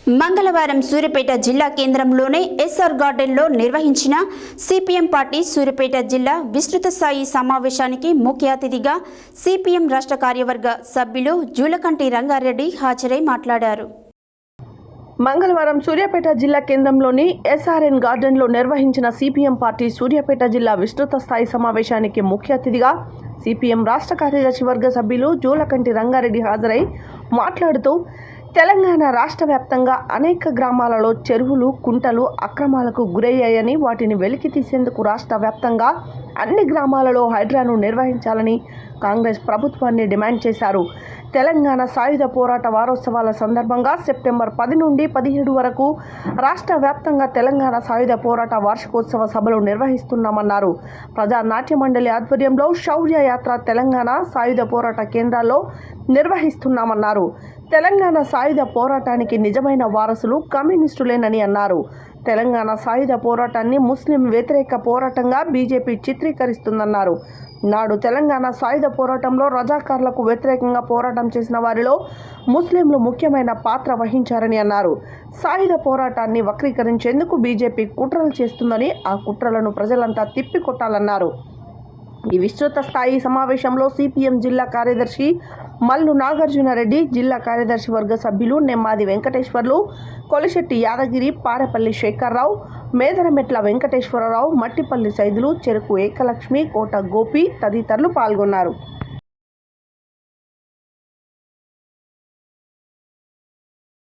మంగళవారం సూర్యాపేట జిల్లా కేంద్రంలోని ఎస్ఆర్ గార్డెన్లో నిర్వహించిన సిపిఎం పార్టీ సూర్యాపేట జిల్లా విస్తృత స్థాయి సమావేశానికి ముఖ్య అతిథిగా సిపిఎం రాష్ట్ర కార్యవర్గ సభ్యులు జూలకంటి రంగారెడ్డి హాజరై మాట్లాడారు. మంగళవారం సూర్యాపేట జిల్లా కేంద్రంలోని ఎస్ఆర్ఎన్ గార్డెన్లో నిర్వహించిన సిపిఎం పార్టీ సూర్యాపేట జిల్లా విస్తృత స్థాయి సమావేశానికి ముఖ్య అతిథిగా సిపిఎం రాష్ట్ర కార్యదర్శి వర్గ సభ్యులు జూలకంటి రంగారెడ్డి హాజరై మాట్లాడుతూ తెలంగాణ రాష్ట్ర వ్యాప్తంగా అనేక గ్రామాలలో చెరువులు, కుంటలు అక్రమాలకు గురయ్యాయని, వాటిని వెలికి తీసేందుకు రాష్ట్ర వ్యాప్తంగా అన్ని గ్రామాలలో హైడ్రాను నిర్వహించాలని కాంగ్రెస్ ప్రభుత్వాన్ని డిమాండ్ చేశారు. తెలంగాణ సాయుధ పోరాట వారోత్సవాల సందర్భంగా సెప్టెంబర్ 10 నుండి 17 వరకు రాష్ట్ర వ్యాప్తంగా తెలంగాణ సాయుధ పోరాట వార్షికోత్సవ సభలు నిర్వహిస్తున్నామన్నారు. ప్రజా నాట్య మండలి ఆధ్వర్యంలో శౌర్య యాత్ర తెలంగాణ సాయుధ పోరాట కేంద్రాల్లో నిర్వహిస్తున్నామన్నారు. తెలంగాణ సాయుధ పోరాటానికి నిజమైన వారసులు కమ్యూనిస్టులేనని అన్నారు. తెలంగాణ సాయుధ పోరాటాన్ని ముస్లిం వ్యతిరేక పోరాటంగా బీజేపీ చిత్రీకరిస్తుందన్నారు. నాడు తెలంగాణ సాయుధ పోరాటంలో రజాకార్లకు వ్యతిరేకంగా పోరాటం చేసిన వారిలో ముస్లింలు ముఖ్యమైన పాత్ర వహించారని అన్నారు. సాయుధ పోరాటాన్ని వక్రీకరించేందుకు బీజేపీ కుట్రలు చేస్తుందని, ఆ కుట్రలను ప్రజలంతా తిప్పికొట్టాలన్నారు. ఈ విస్తృత స్థాయి సమావేశంలో సిపిఎం జిల్లా కార్యదర్శి మల్లు నాగార్జునరెడ్డి, జిల్లా కార్యదర్శి వర్గ సభ్యులు నెమ్మాది వెంకటేశ్వర్లు, కొలిశెట్టి యాదగిరి, పారెపల్లి శేఖర్రావు, మేదరమెట్ల వెంకటేశ్వరరావు, మట్టిపల్లి సైదులు, చెరుకు ఏకలక్ష్మి, కోట గోపి తదితరులు పాల్గొన్నారు.